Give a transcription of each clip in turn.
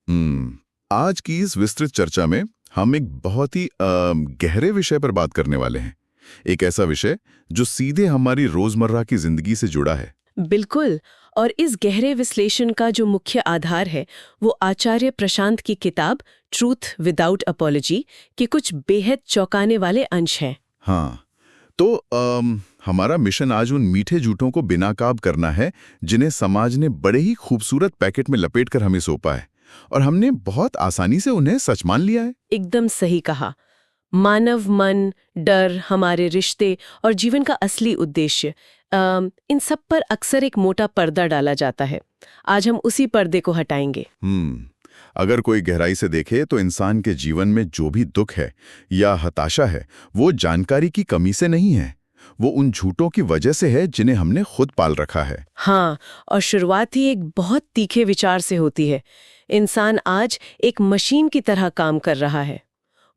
आज की इस विस्तृत चर्चा में हम एक बहुत ही गहरे विषय पर बात करने वाले हैं। एक ऐसा विषय जो सीधे हमारी रोजमर्रा की जिंदगी से जुड़ा है। बिल्कुल। और इस गहरे विश्लेषण का जो मुख्य आधार है वो आचार्य प्रशांत की किताब ट्रूथ विदाउट अपॉलजी के कुछ बेहद चौंकाने वाले अंश हैं। हाँ, तो हमारा मिशन आज उन मीठे झूठों को बेनकाब करना है जिन्हें समाज ने बड़े ही खूबसूरत पैकेट में लपेटकर हमें सौंपा है और हमने बहुत आसानी से उन्हें सच मान लिया है। एकदम सही कहा। मानव मन, डर, हमारे रिश्ते और जीवन का असली उद्देश्य, इन सब पर अक्सर एक मोटा पर्दा डाला जाता है। आज हम उसी पर्दे को हटाएंगे। अगर कोई गहराई से देखे तो इंसान के जीवन में जो भी दुख है या हताशा है वो जानकारी की कमी से नहीं है, वो उन झूठों की वजह से है जिन्हें हमने खुद पाल रखा है। हाँ, और शुरुआत ही एक बहुत तीखे विचार से होती है। इंसान आज एक मशीन की तरह काम कर रहा है।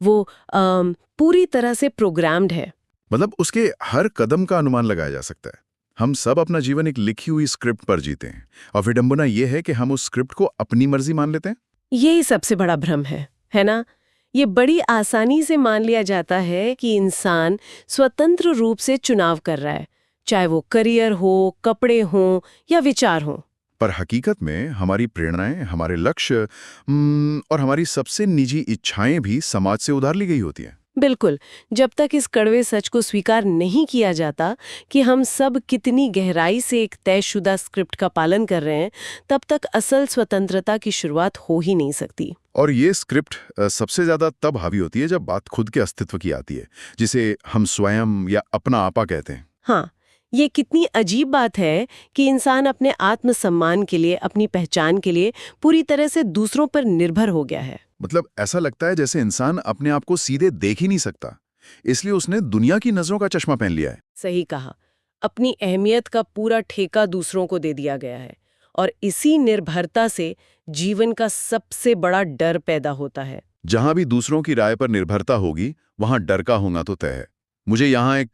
वो पूरी तरह से प्रोग्राम्ड है। मतलब उसके हर कदम का अनुमान लगाया जा सकता है। हम सब अपना जीवन एक लिखी हुई स्क्रिप्ट पर जीते हैं और विडंबना यह है कि हम उस स्क्रिप्ट को अपनी मर्जी मान लेते हैं। यही सबसे बड़ा भ्रम है ना? ये बड़ी आसानी से मान लिया जाता है कि इंसान स्वतंत्र रूप से चुनाव कर रहा है, चाहे वो करियर हो, कपड़े हों या विचार हों। पर हकीकत में हमारी प्रेरणाएं, हमारे लक्ष्य और हमारी सबसे निजी इच्छाएं भी समाज से उधार ली गई होती हैं। बिल्कुल। जब तक इस कड़वे सच को स्वीकार नहीं किया जाता कि हम सब कितनी गहराई से एक तयशुदा स्क्रिप्ट का पालन कर रहे हैं, तब तक असल स्वतंत्रता की शुरुआत हो ही नहीं सकती। और ये स्क्रिप्ट सबसे ज्यादा तब हावी होती है जब बात खुद के अस्तित्व की आती है, जिसे हम स्वयं या अपना आपा कहते हैं। हाँ, ये कितनी अजीब बात है कि इंसान अपने आत्मसम्मान के लिए, अपनी पहचान के लिए पूरी तरह से दूसरों पर निर्भर हो गया है। मतलब ऐसा लगता है जैसे इंसान अपने आप को सीधे देख ही नहीं सकता, इसलिए उसने दुनिया की नजरों का चश्मा पहन लिया है। सही कहा। अपनी अहमियत का पूरा ठेका दूसरों को दे दिया गया है और इसी निर्भरता से जीवन का सबसे बड़ा डर पैदा होता है। जहां भी दूसरों की राय पर निर्भरता होगी वहां डर का होना तो तय है। मुझे यहाँ एक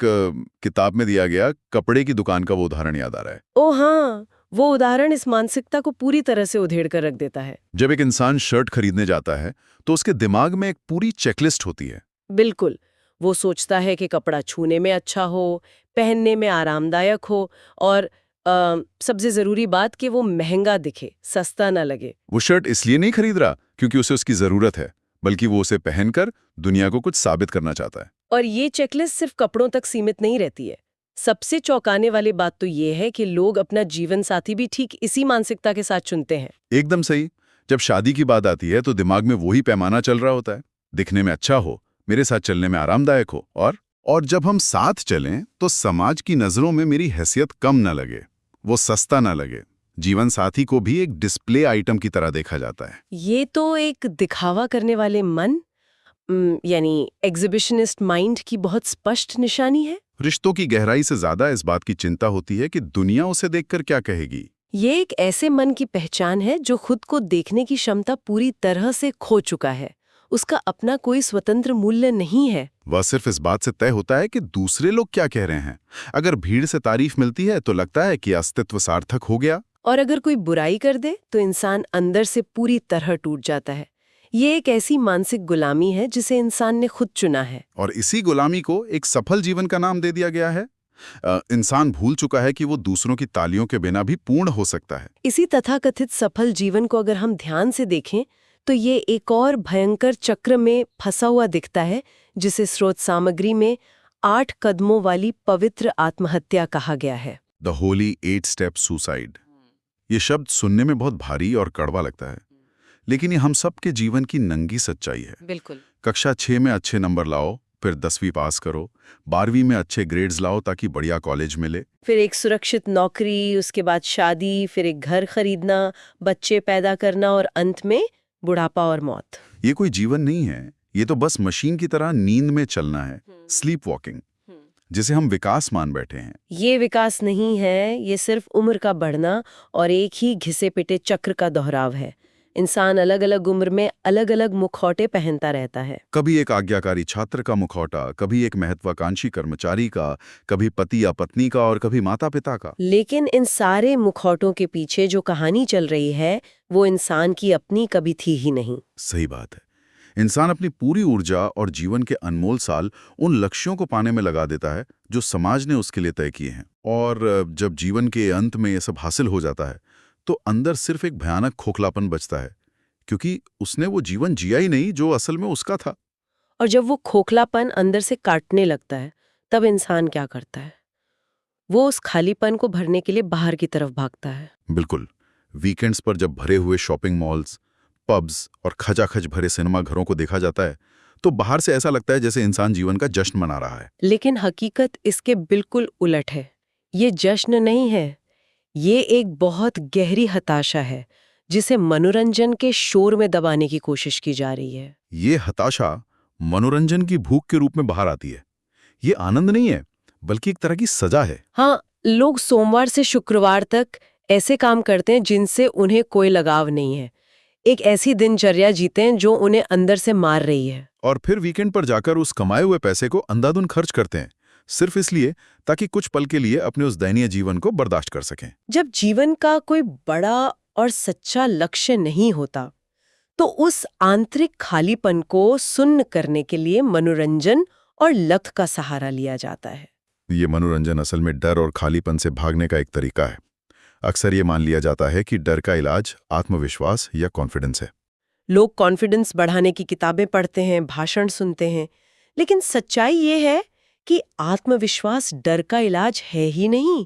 किताब में दिया गया कपड़े की दुकान का वो उदाहरण याद आ रहा है। ओ हाँ, वो उदाहरण इस मानसिकता को पूरी तरह से उधेड़ कर रख देता है। जब एक इंसान शर्ट खरीदने जाता है तो उसके दिमाग में एक पूरी चेकलिस्ट होती है। बिल्कुल। वो सोचता है कि कपड़ा छूने में अच्छा हो, पहनने में आरामदायक हो और सबसे जरूरी बात कि वो महंगा दिखे, सस्ता ना लगे। वो शर्ट इसलिए नहीं खरीद रहा क्योंकि उसे उसकी जरूरत है, बल्कि वो उसे पहनकर दुनिया को कुछ साबित करना चाहता है। और ये चेकलिस्ट सिर्फ कपड़ों तक सीमित नहीं रहती है। सबसे चौंकाने वाली बात तो ये है कि लोग अपना जीवन साथी भी ठीक इसी मानसिकता के साथ चुनते हैं। एकदम सही। जब शादी की बात आती है तो दिमाग में वही पैमाना चल रहा होता है, दिखने में अच्छा हो, मेरे साथ चलने में आरामदायक हो, और जब हम साथ चलें तो समाज की नजरों में मेरी हैसियत कम न लगे, वो सस्ता न लगे। जीवन साथी को भी एक डिस्प्ले आइटम की तरह देखा जाता है। ये तो एक दिखावा करने वाले मन, यानी एग्जिबिशनिस्ट माइंड की बहुत स्पष्ट निशानी है। रिश्तों की गहराई से ज्यादा इस बात की चिंता होती है कि दुनिया उसे देखकर क्या कहेगी। ये एक ऐसे मन की पहचान है जो खुद को देखने की क्षमता पूरी तरह से खो चुका है। उसका अपना कोई स्वतंत्र मूल्य नहीं है। वह सिर्फ इस बात से तय होता है कि दूसरे लोग क्या कह रहे हैं। अगर भीड़ से तारीफ मिलती है तो लगता है कि अस्तित्व सार्थक हो गया, और अगर कोई बुराई कर दे तो इंसान अंदर से पूरी तरह टूट जाता है। ये एक ऐसी मानसिक गुलामी है जिसे इंसान ने खुद चुना है। और इसी गुलामी को एक सफल जीवन का नाम दे दिया गया है। इंसान भूल चुका है कि वो दूसरों की तालियों के बिना भी पूर्ण हो सकता है। इसी तथाकथित सफल जीवन को अगर हम ध्यान से देखें तो ये एक और भयंकर चक्र में फंसा हुआ दिखता है, जिसे स्रोत सामग्री में 8 कदमों वाली पवित्र आत्महत्या कहा गया है। The Holi 8 step suicide. ये शब्द सुनने में बहुत भारी और कड़वा लगता है, लेकिन ये हम सब के जीवन की नंगी सच्चाई है। बिल्कुल। कक्षा 6 में अच्छे नंबर लाओ, फिर 10वीं पास करो, 12वीं में अच्छे ग्रेड्स लाओ ताकि बढ़िया कॉलेज मिले, फिर एक सुरक्षित नौकरी, उसके बाद शादी, फिर एक घर खरीदना, बच्चे पैदा करना और अंत में बुढ़ापा और मौत। ये कोई जीवन नहीं है, ये तो बस मशीन की तरह नींद में चलना है, स्लीप वॉकिंग, जिसे हम विकास मान बैठे हैं। ये विकास नहीं है, ये सिर्फ उम्र का बढ़ना और एक ही घिसे पिटे चक्र का दोहराव है। इंसान अलग अलग उम्र में अलग अलग मुखौटे पहनता रहता है। कभी एक आज्ञाकारी छात्र का मुखौटा, कभी एक महत्वाकांक्षी कर्मचारी का, कभी पति या पत्नी का और कभी माता पिता का। लेकिन इन सारे मुखौटों के पीछे जो कहानी चल रही है वो इंसान की अपनी कभी थी ही नहीं। सही बात है। इंसान अपनी पूरी ऊर्जा और जीवन के अनमोल साल उन लक्ष्यों को पाने में लगा देता है जो समाज ने उसके लिए तय किए हैं। और जब जीवन के अंत में ये सब हासिल हो जाता है तो अंदर सिर्फ एक भयानक खोखलापन बचता है, क्योंकि उसने वो जीवन जिया ही नहीं जो असल में उसका था। और जब वो खोखलापन अंदर से काटने लगता है तब इंसान क्या करता है? वो उस खालीपन को भरने के लिए बाहर की तरफ भागता है। बिल्कुल। वीकेंड्स पर जब भरे हुए शॉपिंग मॉल्स, पब्स और खचाखच भरे सिनेमा घरों को देखा जाता है तो बाहर से ऐसा लगता है जैसे इंसान जीवन का जश्न मना रहा है। लेकिन हकीकत इसके बिल्कुल उलट है। ये जश्न नहीं है, ये एक बहुत गहरी हताशा है जिसे मनोरंजन के शोर में दबाने की कोशिश की जा रही है। ये हताशा मनोरंजन की भूख के रूप में बाहर आती है। ये आनंद नहीं है, बल्कि एक तरह की सजा है। हाँ, लोग सोमवार से शुक्रवार तक ऐसे काम करते हैं जिनसे उन्हें कोई लगाव नहीं है। एक ऐसी दिनचर्या जीते हैं जो उन्हें अंदर से मार रही है। और फिर वीकेंड पर जाकर उस कमाए हुए पैसे को अंधाधुंध खर्च करते हैं, सिर्फ इसलिए ताकि कुछ पल के लिए अपने उस दयनीय जीवन को बर्दाश्त कर सकें। जब जीवन का कोई बड़ा और सच्चा लक्ष्य नहीं होता तो उस आंतरिक खालीपन को सुन्न करने के लिए मनोरंजन और लत का सहारा लिया जाता है। ये मनोरंजन असल में डर और खालीपन से भागने का एक तरीका है। अक्सर ये मान लिया जाता है कि डर का इलाज आत्मविश्वास या कॉन्फिडेंस है। लोग कॉन्फिडेंस बढ़ाने की किताबें पढ़ते हैं, भाषण सुनते हैं, लेकिन सच्चाई ये है कि आत्मविश्वास डर का इलाज है ही नहीं।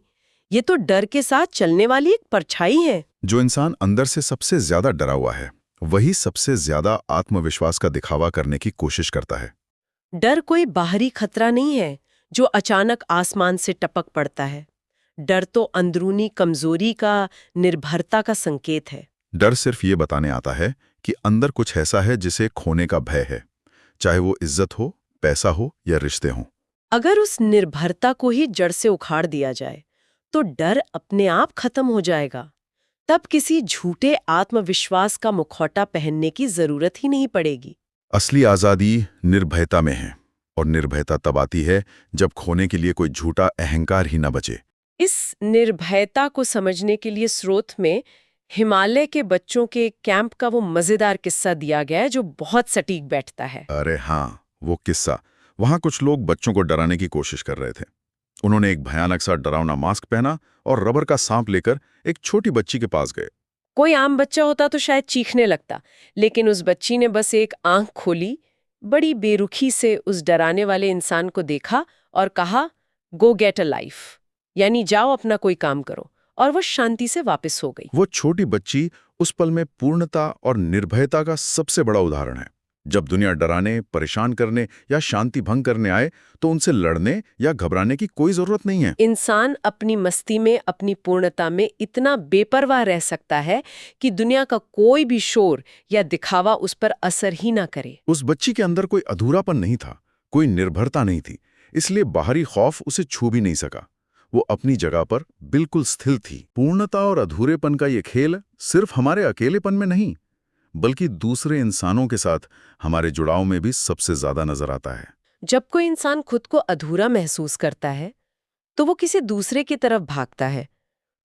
ये तो डर के साथ चलने वाली एक परछाई है। जो इंसान अंदर से सबसे ज्यादा डरा हुआ है वही सबसे ज्यादा आत्मविश्वास का दिखावा करने की कोशिश करता है। डर कोई बाहरी खतरा नहीं है जो अचानक आसमान से टपक पड़ता है। डर तो अंदरूनी कमजोरी का, निर्भरता का संकेत है। डर सिर्फ ये बताने आता है कि अंदर कुछ ऐसा है जिसे खोने का भय है, चाहे वो इज्जत हो, पैसा हो या रिश्ते हों। अगर उस निर्भरता को ही जड़ से उखाड़ दिया जाए तो डर अपने आप खत्म हो जाएगा। तब किसी झूठे आत्मविश्वास का मुखौटा पहनने की जरूरत ही नहीं पड़ेगी। असली आजादी निर्भयता में है, और निर्भयता तब आती है जब खोने के लिए कोई झूठा अहंकार ही न बचे। इस निर्भयता को समझने के लिए स्रोत में हिमालय के बच्चों के कैंप का वो मजेदार किस्सा दिया गया है जो बहुत सटीक बैठता है। अरे हाँ, वो किस्सा। वहां कुछ लोग बच्चों को डराने की कोशिश कर रहे थे। उन्होंने एक भयानक सा डरावना मास्क पहना और रबर का सांप लेकर एक छोटी बच्ची के पास गए। कोई आम बच्चा होता तो शायद चीखने लगता, लेकिन उस बच्ची ने बस एक आंख खोली, बड़ी बेरुखी से उस डराने वाले इंसान को देखा और कहा, गो गेट अ लाइफ, यानी जाओ अपना कोई काम करो, और वो शांति से वापस हो गई। वो छोटी बच्ची उस पल में पूर्णता और निर्भयता का सबसे बड़ा उदाहरण है। जब दुनिया डराने, परेशान करने या शांति भंग करने आए तो उनसे लड़ने या घबराने की कोई जरूरत नहीं है। इंसान अपनी मस्ती में, अपनी पूर्णता में इतना बेपरवाह रह सकता है कि दुनिया का कोई भी शोर या दिखावा उस पर असर ही ना करे। उस बच्ची के अंदर कोई अधूरापन नहीं था, कोई निर्भरता नहीं थी, इसलिए बाहरी खौफ उसे छू भी नहीं सका। वो अपनी जगह पर बिल्कुल स्थिर थी। पूर्णता और अधूरेपन का ये खेल सिर्फ हमारे अकेलेपन में नहीं, बल्कि दूसरे इंसानों के साथ हमारे जुड़ाव में भी सबसे ज्यादा नजर आता है। जब कोई इंसान खुद को अधूरा महसूस करता है तो वो किसी दूसरे की तरफ भागता है,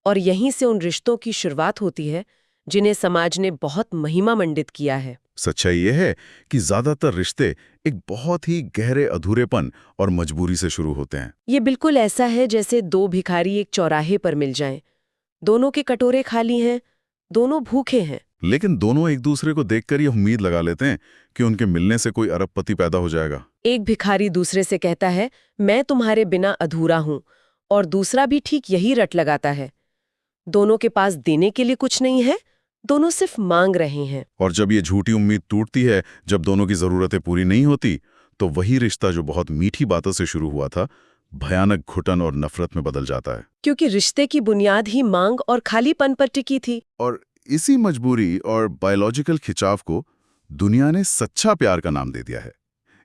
और यहीं से उन रिश्तों की शुरुआत होती है जिन्हें समाज ने बहुत महिमा मंडित किया है। सच्चाई ये है कि ज्यादातर रिश्ते एक बहुत ही गहरे अधूरेपन और मजबूरी से शुरू होते हैं। ये बिल्कुल ऐसा है जैसे दो भिखारी एक चौराहे पर मिल जाएं। दोनों के कटोरे खाली हैं, दोनों भूखे हैं, लेकिन दोनों एक दूसरे को देखकर ये उम्मीद लगा लेते हैं कि उनके मिलने से कोई अरबपति पैदा हो जाएगा। एक भिखारी दूसरे से कहता है, मैं तुम्हारे बिना अधूरा हूं, और दूसरा भी ठीक यही रट लगाता है। दोनों के पास देने के लिए कुछ नहीं है, दोनों सिर्फ मांग रहे हैं। और जब ये झूठी उम्मीद टूटती है, जब दोनों की जरूरतें पूरी नहीं होती, तो वही रिश्ता जो बहुत मीठी बातों से शुरू हुआ था भयानक घुटन और नफरत में बदल जाता है। क्योंकि रिश्ते की बुनियाद ही मांग और खालीपन पर टिकी थी। और इसी मजबूरी और बायोलॉजिकल खिंचाव को दुनिया ने सच्चा प्यार का नाम दे दिया है।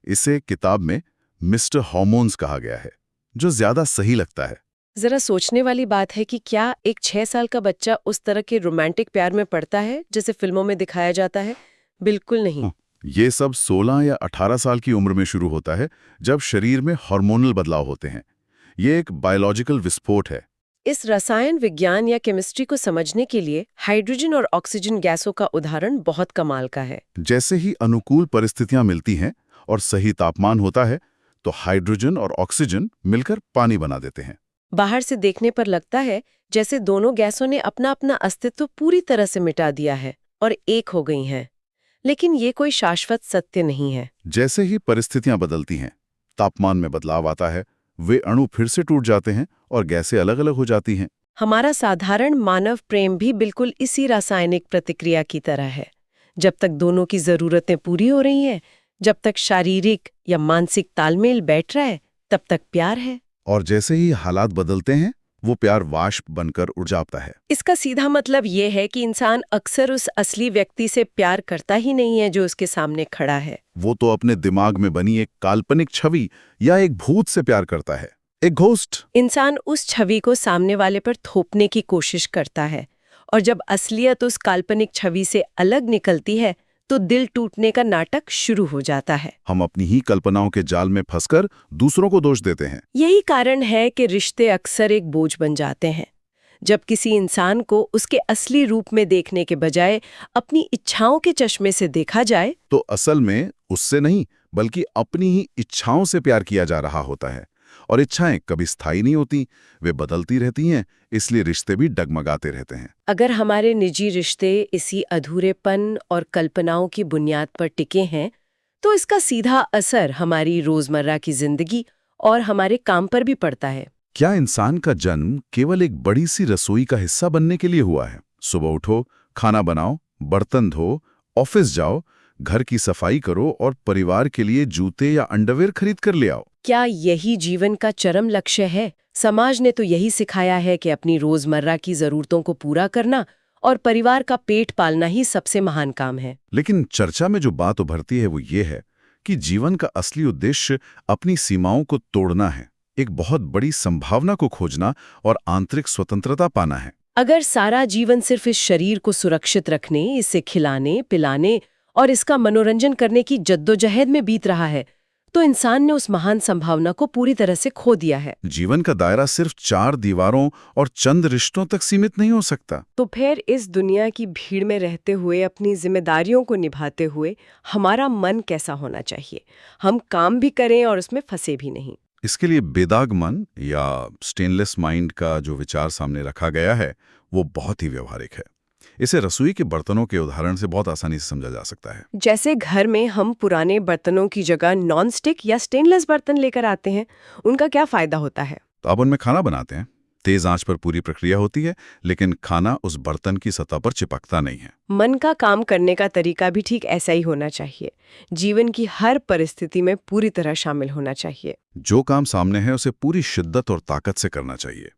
इसे किताब में मिस्टर हार्मोन्स कहा गया है, जो ज्यादा सही लगता है। जरा सोचने वाली बात है कि क्या एक 6 साल का बच्चा उस तरह के रोमांटिक प्यार में पड़ता है जैसे फिल्मों में दिखाया जाता है? बिल्कुल नहीं। ये सब 16 या 18 साल की उम्र में शुरू होता है, जब शरीर में हार्मोनल बदलाव होते हैं। ये एक बायोलॉजिकल विस्फोट है। इस रसायन विज्ञान या केमिस्ट्री को समझने के लिए हाइड्रोजन और ऑक्सीजन गैसों का उदाहरण बहुत कमाल का है। जैसे ही अनुकूल परिस्थितियां मिलती हैं और सही तापमान होता है, तो हाइड्रोजन और ऑक्सीजन मिलकर पानी बना देते हैं। बाहर से देखने पर लगता है जैसे दोनों गैसों ने अपना अपना अस्तित्व पूरी तरह से मिटा दिया है और एक हो गई हैं। लेकिन ये कोई शाश्वत सत्य नहीं है। जैसे ही परिस्थितियां बदलती हैं, तापमान में बदलाव आता है, वे अणु फिर से टूट जाते हैं और गैसें अलग अलग हो जाती हैं। हमारा साधारण मानव प्रेम भी बिल्कुल इसी रासायनिक प्रतिक्रिया की तरह है। जब तक दोनों की जरूरतें पूरी हो रही हैं, जब तक शारीरिक या मानसिक तालमेल बैठ रहा है, तब तक प्यार है। और जैसे ही हालात बदलते हैं, वो प्यार वाष्प बनकर उड़ जाता है। इसका सीधा मतलब ये है कि इंसान अक्सर उस असली व्यक्ति से प्यार करता ही नहीं है जो उसके सामने खड़ा है। वो तो अपने दिमाग में बनी एक काल्पनिक छवि या एक भूत से प्यार करता है, एक घोस्ट। इंसान उस छवि को सामने वाले पर थोपने की कोशिश करता है, और जब असलियत उस काल्पनिक छवि से अलग निकलती है तो दिल टूटने का नाटक शुरू हो जाता है। हम अपनी ही कल्पनाओं के जाल में फंसकर दूसरों को दोष देते हैं। यही कारण है कि रिश्ते अक्सर एक बोझ बन जाते हैं। जब किसी इंसान को उसके असली रूप में देखने के बजाय अपनी इच्छाओं के चश्मे से देखा जाए, तो असल में उससे नहीं, बल्कि अपनी ही इच्छाओं से प्यार किया जा रहा होता है। और इच्छाएं कभी स्थायी नहीं होती, वे बदलती रहती हैं, इसलिए रिश्ते भी डगमगाते रहते हैं। अगर हमारे निजी रिश्ते इसी अधूरेपन और कल्पनाओं की बुनियाद पर टिके हैं, तो इसका सीधा असर हमारी रोजमर्रा की जिंदगी और हमारे काम पर भी पड़ता है। क्या इंसान का जन्म केवल एक बड़ी सी रसोई का हिस्सा बनने के लिए हुआ है? सुबह उठो, खाना बनाओ, बर्तन धो, ऑफिस जाओ, घर की सफाई करो और परिवार के लिए जूते या अंडरवेयर खरीद कर ले आओ। क्या यही जीवन का चरम लक्ष्य है? समाज ने तो यही सिखाया है कि अपनी रोजमर्रा की जरूरतों को पूरा करना और परिवार का पेट पालना ही सबसे महान काम है। लेकिन चर्चा में जो बात उभरती है वो ये है कि जीवन का असली उद्देश्य अपनी सीमाओं को तोड़ना है, एक बहुत बड़ी संभावना को खोजना और आंतरिक स्वतंत्रता पाना है। अगर सारा जीवन सिर्फ इस शरीर को सुरक्षित रखने, इसे खिलाने, पिलाने और इसका मनोरंजन करने की जद्दोजहद में बीत रहा है, तो इंसान ने उस महान संभावना को पूरी तरह से खो दिया है। जीवन का दायरा सिर्फ 4 दीवारों और चंद रिश्तों तक सीमित नहीं हो सकता। तो फिर इस दुनिया की भीड़ में रहते हुए, अपनी जिम्मेदारियों को निभाते हुए, हमारा मन कैसा होना चाहिए? हम काम भी करें और उसमें फंसे भी नहीं। इसके लिए बेदाग मन या स्टेनलेस माइंड का जो विचार सामने रखा गया है, वो बहुत ही व्यवहारिक है। इसे रसोई के बर्तनों के उदाहरण से बहुत आसानी से समझा जा सकता है। जैसे घर में हम पुराने बर्तनों की जगह नॉन स्टिक या स्टेनलेस बर्तन लेकर आते हैं, उनका क्या फायदा होता है? तो अब उनमें खाना बनाते हैं, तेज आंच पर पूरी प्रक्रिया होती है, लेकिन खाना उस बर्तन की सतह पर चिपकता नहीं है। मन का काम करने का तरीका भी ठीक ऐसा ही होना चाहिए। जीवन की हर परिस्थिति में पूरी तरह शामिल होना चाहिए। जो काम सामने है उसे पूरी शिद्दत और ताकत से करना चाहिए,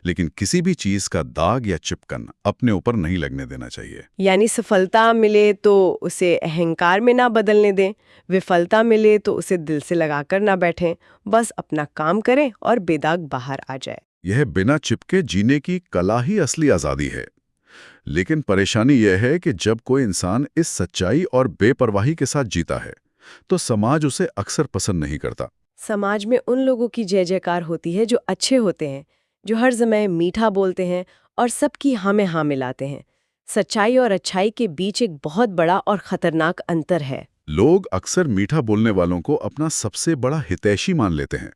लेकिन किसी भी चीज का दाग या चिपकन अपने ऊपर नहीं लगने देना चाहिए। यानी सफलता मिले तो उसे अहंकार में ना बदलने दें, विफलता मिले तो उसे दिल से लगाकर ना बैठें, बस अपना काम करें और बेदाग बाहर आ जाए। यह बिना चिपके जीने की कला ही असली आजादी है। लेकिन परेशानी यह है कि जब कोई इंसान इस सच्चाई और बेपरवाही के साथ जीता है, तो समाज उसे अक्सर पसंद नहीं करता। समाज में उन लोगों की जय जयकार होती है जो अच्छे होते हैं, जो हर समय मीठा बोलते हैं और सबकी हाँ में हाँ मिलाते हैं। सच्चाई और अच्छाई के बीच एक बहुत बड़ा और खतरनाक अंतर है। लोग अक्सर मीठा बोलने वालों को अपना सबसे बड़ा हितैषी मान लेते हैं,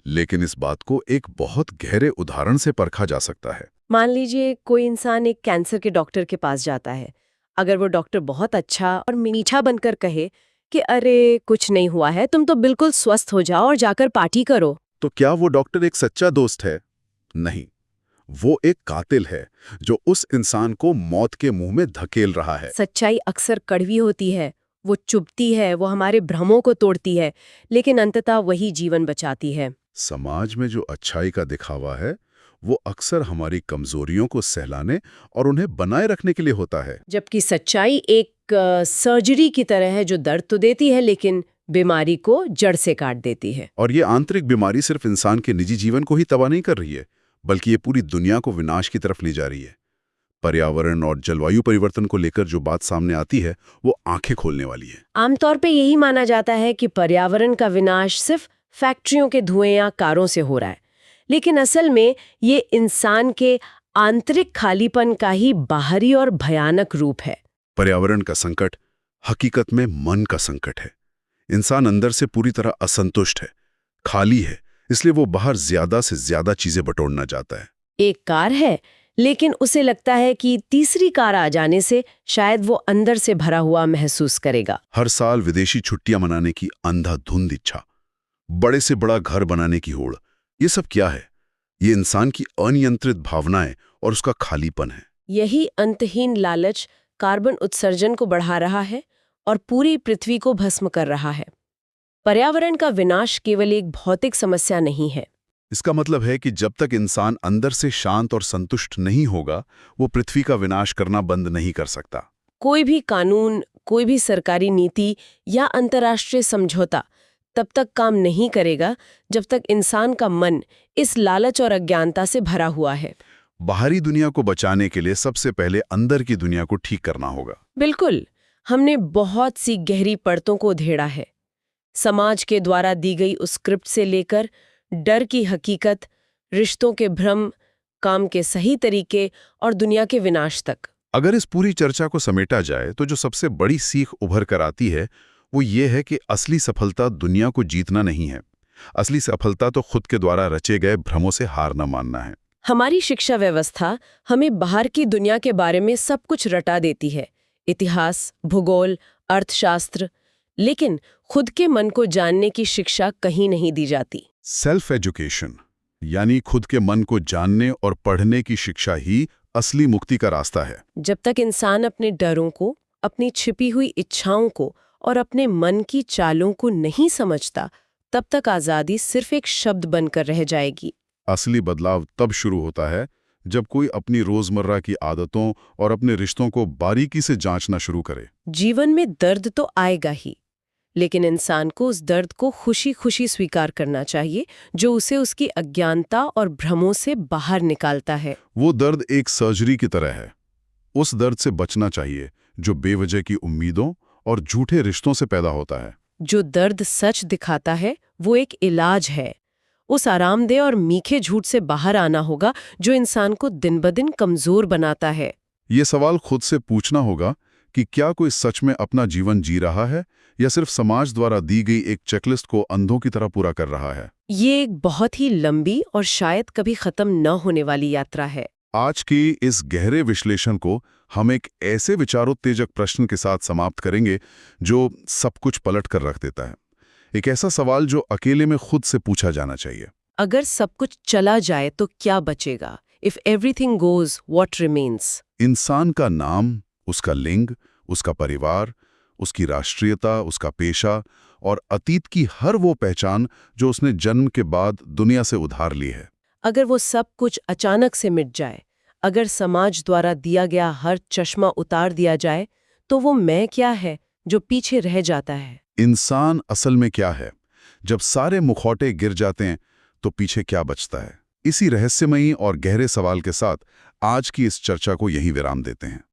लेकिन इस बात को एक बहुत गहरे उदाहरण से परखा जा सकता है। मान लीजिए कोई इंसान एक कैंसर के डॉक्टर के पास जाता है। अगर वो डॉक्टर बहुत अच्छा और मीठा बनकर कहे कि अरे कुछ नहीं हुआ है, तुम तो बिल्कुल स्वस्थ हो जाओ और जाकर पार्टी करो, तो क्या वो डॉक्टर एक सच्चा दोस्त है? नहीं, वो एक कातिल है जो उस इंसान को मौत के मुंह में धकेल रहा है। सच्चाई अक्सर कड़वी होती है, वो चुभती है, वो हमारे भ्रमों को तोड़ती है, लेकिन अंततः वही जीवन बचाती है। समाज में जो अच्छाई का दिखावा है, वो अक्सर हमारी कमजोरियों को सहलाने और उन्हें बनाए रखने के लिए होता है। जबकि सच्चाई एक सर्जरी की तरह है जो दर्द तो देती है लेकिन बीमारी को जड़ से काट देती है। और ये आंतरिक बीमारी सिर्फ इंसान के निजी जीवन को ही तबाह नहीं कर रही है, बल्कि ये पूरी दुनिया को विनाश की तरफ ले जा रही है। पर्यावरण और जलवायु परिवर्तन को लेकर जो बात सामने आती है वो आंखें खोलने वाली है। आमतौर पे यही माना जाता है कि पर्यावरण का विनाश सिर्फ फैक्ट्रियों के धुएं या कारों से हो रहा है, लेकिन असल में ये इंसान के आंतरिक खालीपन का ही बाहरी और भयानक रूप है। पर्यावरण का संकट हकीकत में मन का संकट है। इंसान अंदर से पूरी तरह असंतुष्ट है, खाली है, इसलिए वो बाहर ज्यादा से ज्यादा चीजें बटोरना चाहता है। एक कार है, लेकिन उसे लगता है कि तीसरी कार आ जाने से शायद वो अंदर से भरा हुआ महसूस करेगा। हर साल विदेशी छुट्टियां मनाने की अंधाधुंध इच्छा, बड़े से बड़ा घर बनाने की होड़, ये सब क्या है? ये इंसान की अनियंत्रित भावनाएं और उसका खालीपन है। यही अंतहीन लालच कार्बन उत्सर्जन को बढ़ा रहा है और पूरी पृथ्वी को भस्म कर रहा है। पर्यावरण का विनाश केवल एक भौतिक समस्या नहीं है। इसका मतलब है कि जब तक इंसान अंदर से शांत और संतुष्ट नहीं होगा, वो पृथ्वी का विनाश करना बंद नहीं कर सकता। कोई भी कानून, कोई भी सरकारी नीति या अंतर्राष्ट्रीय समझौता तब तक काम नहीं करेगा जब तक इंसान का मन इस लालच और अज्ञानता से भरा हुआ है। बाहरी दुनिया को बचाने के लिए सबसे पहले अंदर की दुनिया को ठीक करना होगा। बिल्कुल, हमने बहुत सी गहरी परतों को उधेड़ा है। समाज के द्वारा दी गई उस स्क्रिप्ट से लेकर डर की हकीकत, रिश्तों के भ्रम, काम के सही तरीके और दुनिया के विनाश तक। अगर इस पूरी चर्चा को समेटा जाए तो जो सबसे बड़ी सीख उभर कर आती है वो ये है कि असली सफलता दुनिया को जीतना नहीं है। असली सफलता तो खुद के द्वारा रचे गए भ्रमों से हार न मानना है। हमारी शिक्षा व्यवस्था हमें बाहर की दुनिया के बारे में सब कुछ रटा देती है, इतिहास, भूगोल, अर्थशास्त्र, लेकिन खुद के मन को जानने की शिक्षा कहीं नहीं दी जाती। सेल्फ एजुकेशन यानी खुद के मन को जानने और पढ़ने की शिक्षा ही असली मुक्ति का रास्ता है। जब तक इंसान अपने डरों को, अपनी छिपी हुई इच्छाओं को और अपने मन की चालों को नहीं समझता, तब तक आज़ादी सिर्फ एक शब्द बनकर रह जाएगी। असली बदलाव तब शुरू होता है जब कोई अपनी रोजमर्रा की आदतों और अपने रिश्तों को बारीकी से जांचना शुरू करे। जीवन में दर्द तो आएगा ही, लेकिन इंसान को उस दर्द को खुशी खुशी स्वीकार करना चाहिए जो उसे उसकी अज्ञानता और भ्रमों से बाहर निकालता है। वो दर्द एक सर्जरी की तरह है। उस दर्द से बचना चाहिए जो बेवजह की उम्मीदों और झूठे रिश्तों से पैदा होता है। जो दर्द सच दिखाता है वो एक इलाज है। उस आरामदेह और मीठे झूठ से बाहर आना होगा जो इंसान को दिन ब दिन कमजोर बनाता है। ये सवाल खुद से पूछना होगा कि क्या कोई सच में अपना जीवन जी रहा है या सिर्फ समाज द्वारा दी गई एक चेकलिस्ट को अंधों की तरह पूरा कर रहा है। ये एक बहुत ही लंबी और शायद कभी खत्म न होने वाली यात्रा है। आज की इस गहरे विश्लेषण को हम एक ऐसे विचारोत्तेजक प्रश्न के साथ समाप्त करेंगे जो सब कुछ पलट कर रख देता है। एक ऐसा सवाल जो अकेले में खुद से पूछा जाना चाहिए। अगर सब कुछ चला जाए तो क्या बचेगा? If everything goes, what remains? इंसान का नाम, उसका लिंग, उसका परिवार, उसकी राष्ट्रीयता, उसका पेशा और अतीत की हर वो पहचान जो उसने जन्म के बाद दुनिया से उधार ली है। अगर वो सब कुछ अचानक से मिट जाए, अगर समाज द्वारा दिया गया हर चश्मा उतार दिया जाए, तो वो मैं क्या है जो पीछे रह जाता है? इंसान असल में क्या है? जब सारे मुखौटे गिर जाते हैं तो पीछे क्या बचता है? इसी रहस्यमयी और गहरे सवाल के साथ आज की इस चर्चा को यहीं विराम देते हैं।